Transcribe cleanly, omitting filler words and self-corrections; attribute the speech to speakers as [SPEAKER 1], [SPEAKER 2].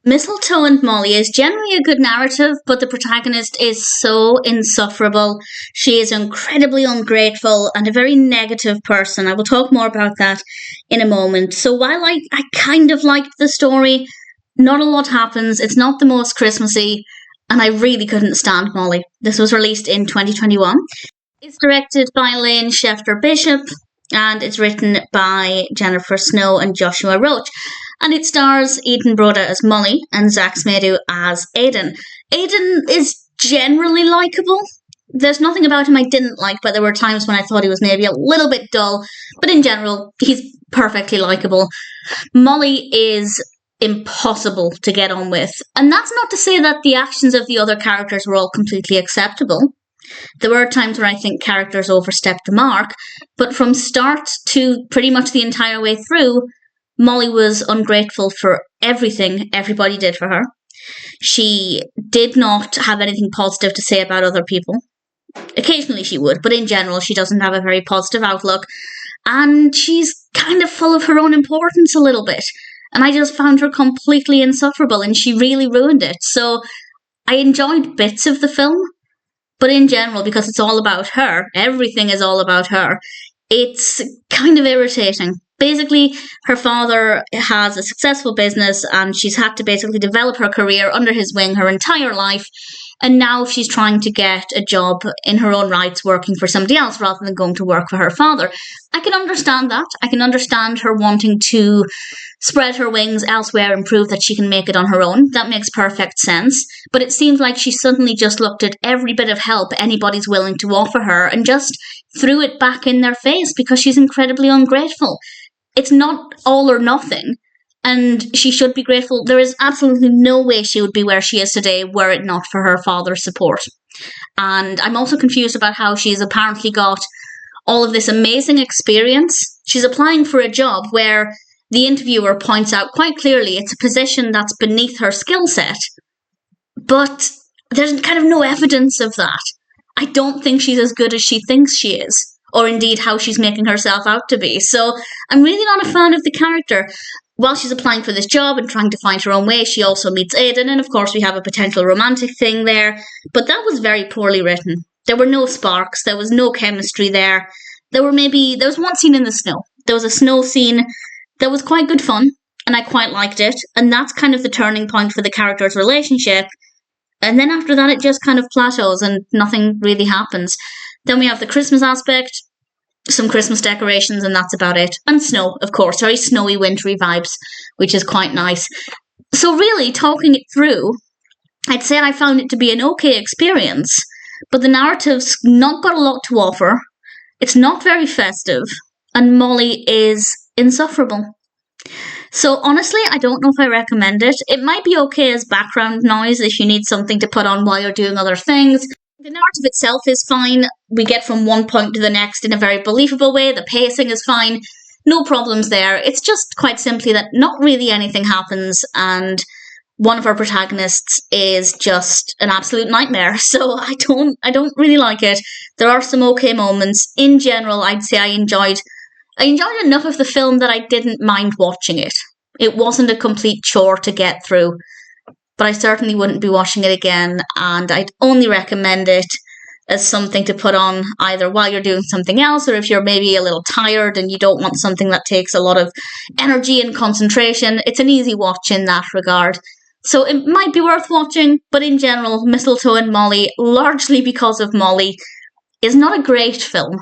[SPEAKER 1] Mistletoe and Molly is generally a good narrative, but the protagonist is so insufferable. She is incredibly ungrateful and a very negative person. I will talk more about that in a moment. So while I kind of liked the story, not a lot happens. It's not the most Christmassy, and I really couldn't stand Molly. This was released in 2021. It's directed by Lynn, Shefter, Bishop, and it's written by Jennifer Snow and Joshua Roach. And it stars Aiden Broda as Molly and Zach Smadu as Aiden. Aiden is generally likeable. There's nothing about him I didn't like, but there were times when I thought he was maybe a little bit dull. But in general, he's perfectly likeable. Molly is impossible to get on with. And that's not to say that the actions of the other characters were all completely acceptable. There were times where I think characters overstepped the mark, but from start to pretty much the entire way through, Molly was ungrateful for everything everybody did for her. She did not have anything positive to say about other people. Occasionally she would, but in general she doesn't have a very positive outlook. And she's kind of full of her own importance a little bit. And I just found her completely insufferable, and she really ruined it. So I enjoyed bits of the film, but in general, because it's all about her, everything is all about her, it's kind of irritating. Basically, her father has a successful business and she's had to basically develop her career under his wing her entire life. And now she's trying to get a job in her own rights working for somebody else rather than going to work for her father. I can understand that. I can understand her wanting to spread her wings elsewhere and prove that she can make it on her own. That makes perfect sense. But it seems like she suddenly just looked at every bit of help anybody's willing to offer her and just threw it back in their face because she's incredibly ungrateful. It's not all or nothing, and she should be grateful. There is absolutely no way she would be where she is today were it not for her father's support. And I'm also confused about how she's apparently got all of this amazing experience. She's applying for a job where the interviewer points out quite clearly it's a position that's beneath her skill set, but there's kind of no evidence of that. I don't think she's as good as she thinks she is, or indeed how she's making herself out to be. So I'm really not a fan of the character. While she's applying for this job and trying to find her own way, she also meets Aiden, and of course we have a potential romantic thing there. But that was very poorly written. There were no sparks, there was no chemistry there. There was one scene in the snow. There was a snow scene that was quite good fun, and I quite liked it. And that's kind of the turning point for the characters' relationship. And then after that, it just kind of plateaus and nothing really happens. Then we have the Christmas aspect, some Christmas decorations, and that's about it. And snow, of course, very snowy, wintry vibes, which is quite nice. So really, talking it through, I'd say I found it to be an okay experience, but the narrative's not got a lot to offer. It's not very festive, and Molly is insufferable. So honestly, I don't know if I recommend it. It might be okay as background noise if you need something to put on while you're doing other things. The narrative itself is fine. We get from one point to the next in a very believable way. The pacing is fine. No problems there. It's just quite simply that not really anything happens, and one of our protagonists is just an absolute nightmare. So I don't really like it. There are some okay moments. In general, I'd say I enjoyed enough of the film that I didn't mind watching it. It wasn't a complete chore to get through, but I certainly wouldn't be watching it again, and I'd only recommend it as something to put on either while you're doing something else, or if you're maybe a little tired and you don't want something that takes a lot of energy and concentration. It's an easy watch in that regard. So it might be worth watching, but in general, Mistletoe and Molly, largely because of Molly, is not a great film.